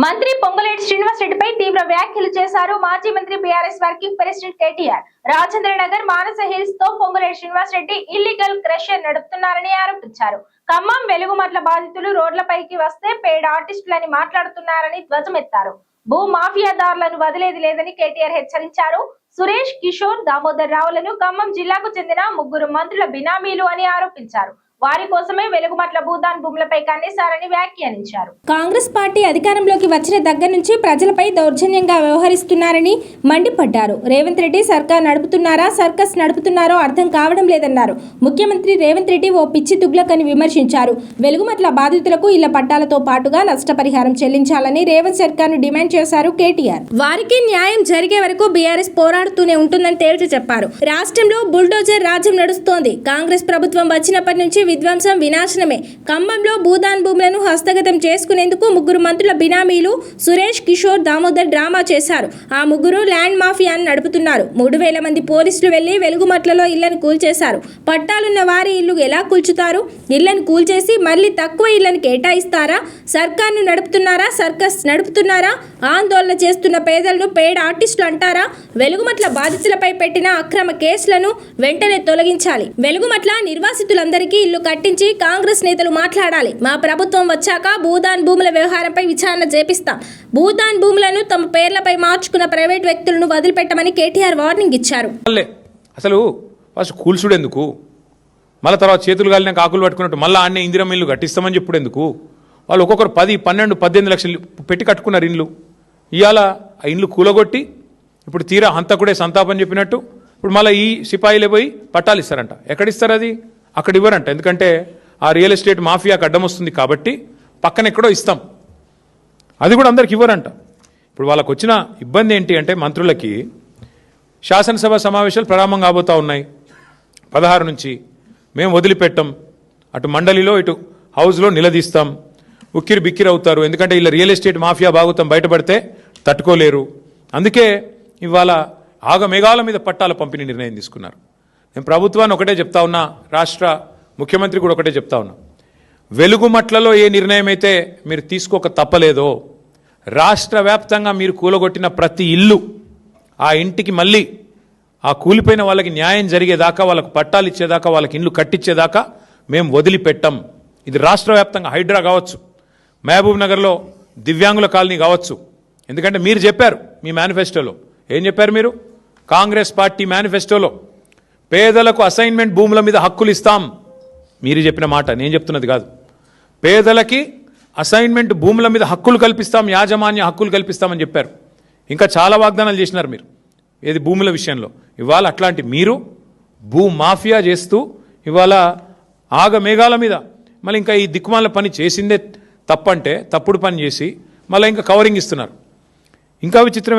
మంత్రి పొంగులేటి శ్రీనివాస్ రెడ్డిపై తీవ్ర వ్యాఖ్యలు చేశారు మాజీ మంత్రి BRS working president KTR. Rajendra Nagar Manasa hills తో పొంగులేటి శ్రీనివాస్ రెడ్డి ఇల్లీగల్ క్రషర్ నడుపుతున్నారని ఆరోపించారు. ఖమ్మం వెలుగుమట్ల బాధితులు రోడ్లపైకి వస్తే పెయిడ్ ఆర్టిస్టులని మాట్లాడుతున్నారని ధ్వజమెత్తారు. భూ మాఫియాదారులను వదిలేది లేదని కేటీఆర్ హెచ్చరించారు. సురేష్, కిషోర్, దామోదర్ రావులను ఖమ్మం జిల్లాకు చెందిన 3 మంత్రుల బినామీలు అని ఆరోపించారు. వారి కోసమే వెలుగుమట్ల భూదాన్ భూములపై కన్నేశారని వ్యాఖ్యానించారు. కాంగ్రెస్ పార్టీ అధికారంలోకి వచ్చిన దగ్గర నుంచి ప్రజలపై దౌర్జన్యంగా వ్యవహరిస్తున్నారని మండిపడ్డారు. రేవంత్ రెడ్డి సర్కార్ నడుపుతున్నారా, సర్కస్ నడుపుతున్నారో అర్థం కావడం లేదన్నారు. ముఖ్యమంత్రి రేవంత్ రెడ్డి ఓ పిచ్చి తుగ్లకని విమర్శించారు. వెలుగుమట్ల బాధితులకు ఇళ్ల పట్టాలతో పాటుగా నష్టపరిహారం చెల్లించాలని రేవంత్ సర్కార్ను డిమాండ్ చేశారు కేటీఆర్. వారికి న్యాయం జరిగే వరకు బీఆర్ఎస్ పోరాడుతూనే ఉంటుందని తేల్చి చెప్పారు. రాష్ట్రంలో బుల్డోజర్ రాజ్యం నడుస్తోంది. కాంగ్రెస్ ప్రభుత్వం వచ్చినప్పటి నుంచి విధ్వంసం, వినాశనమే. ఖమ్మంలో భూదాన్ భూములను హస్తగతం చేసుకునేందుకు 3 మంత్రుల బినామీలు సురేష్, కిషోర్, దామోదర్ డ్రామా చేశారు. ఆ 3 ల్యాండ్ మాఫియాను నడుపుతున్నారు. 3000 మంది పోలీసులు వెళ్లి వెలుగుమట్లలో ఇళ్లను కూల్చేశారు. పట్టాలున్న వారి ఇల్లు ఎలా కూల్చుతారు? ఇళ్లను కూల్చేసి మళ్లీ తక్కువ ఇళ్లను కేటాయిస్తారా? సర్కార్ను నడుపుతున్నారా, సర్కస్ నడుపుతున్నారా? ఆందోళన చేస్తున్న పేదలను పెయిడ్ ఆర్టిస్టులు అంటారా? వెలుగుమట్ల బాధితులపై పెట్టిన అక్రమ కేసులను వెంటనే తొలగించాలి. వెలుగుమట్ల నిర్వాసితులందరికీ ఇల్లు కట్టించి కాంగ్రెస్ నేతలు మాట్లాడాలి. మా ప్రభుత్వం వచ్చాక భూదాన్ భూముల వ్యవహారంపై విచారణ చేపిస్తాం. భూదాన్ భూములను తమ పేర్లపై మార్చుకున్న ప్రైవేట్ వ్యక్తులను వదిలిపెట్టమని కేటీఆర్ వార్నింగ్ ఇచ్చారు. అసలు ఫస్ట్ కూల్చుడు ఎందుకు? మళ్ళీ తర్వాత చేతులు గాలినాక ఆకులు పట్టుకున్నట్టు మళ్ళీ ఆన్నే ఇందిరమ్మ ఇల్లు కట్టిస్తామని చెప్పుడు ఎందుకు? వాళ్ళు ఒక్కొక్కరు 10, 12, 18 లక్షలు పెట్టి కట్టుకున్నారు ఇండ్లు. ఇవాళ ఆ ఇండ్లు కూలగొట్టి ఇప్పుడు తీరా హంతకుడే సంతాపం చెప్పినట్టు ఇప్పుడు మళ్ళీ ఈ సిపాయిలే పోయి పట్టాలు ఇస్తారంట. ఎక్కడిస్తారు? అది అక్కడ ఇవ్వరంట. ఎందుకంటే ఆ రియల్ ఎస్టేట్ మాఫియాకి అడ్డం వస్తుంది కాబట్టి పక్కన ఎక్కడో ఇస్తాం. అది కూడా అందరికి ఇవ్వరంట. ఇప్పుడు వాళ్ళకు వచ్చిన ఇబ్బంది ఏంటి అంటే మంత్రులకి శాసనసభ సమావేశాలు ప్రారంభం కాబోతూ ఉన్నాయి. 16 నుంచి మేము వదిలిపెట్టాం. అటు మండలిలో ఇటు హౌస్లో నిలదీస్తాం. ఉక్కిరి బిక్కిరి అవుతారు. ఎందుకంటే ఇలా రియల్ ఎస్టేట్ మాఫియా బాగుతాం బయటపడితే తట్టుకోలేరు. అందుకే ఇవాళ ఆగమేఘాల మీద పట్టాల పంపిణీ నిర్ణయం తీసుకున్నారు. నేను ప్రభుత్వాన్ని ఒకటే చెప్తా ఉన్నా, రాష్ట్ర ముఖ్యమంత్రి కూడా ఒకటే చెప్తా ఉన్నా, వెలుగుమట్లలో ఏ నిర్ణయం అయితే మీరు తీసుకోక తప్పలేదో రాష్ట్ర వ్యాప్తంగా మీరు కూలగొట్టిన ప్రతి ఇల్లు ఆ ఇంటికి మళ్ళీ ఆ కూలిపోయిన వాళ్ళకి న్యాయం జరిగేదాకా, వాళ్ళకు పట్టాలు ఇచ్చేదాకా, వాళ్ళకి ఇల్లు కట్టించేదాకా మేము వదిలిపెట్టాం. ఇది రాష్ట్ర వ్యాప్తంగా హైడ్రా కావచ్చు, మహబూబ్ నగర్లో దివ్యాంగుల కాలనీ కావచ్చు. ఎందుకంటే మీరు చెప్పారు మీ మేనిఫెస్టోలో. ఏం చెప్పారు మీరు? కాంగ్రెస్ పార్టీ మేనిఫెస్టోలో పేదలకు అసైన్మెంట్ భూముల మీద హక్కులు ఇస్తాం. మీరు చెప్పిన మాట, నేను చెప్తున్నది కాదు. పేదలకి అసైన్మెంట్ భూముల మీద హక్కులు కల్పిస్తాం, యాజమాన్య హక్కులు కల్పిస్తామని చెప్పారు. ఇంకా చాలా వాగ్దానాలు చేసినారు మీరు ఏది భూముల విషయంలో. ఇవాళ అట్లాంటి మీరు భూ మాఫియా చేస్తూ ఇవాళ ఆగమేఘాల మీద మళ్ళీ ఇంకా ఈ దిక్కుమాల పని చేసిందే తప్పంటే తప్పుడు పని చేసి మళ్ళీ ఇంకా కవరింగ్ ఇస్తున్నారు. ఇంకా విచిత్రం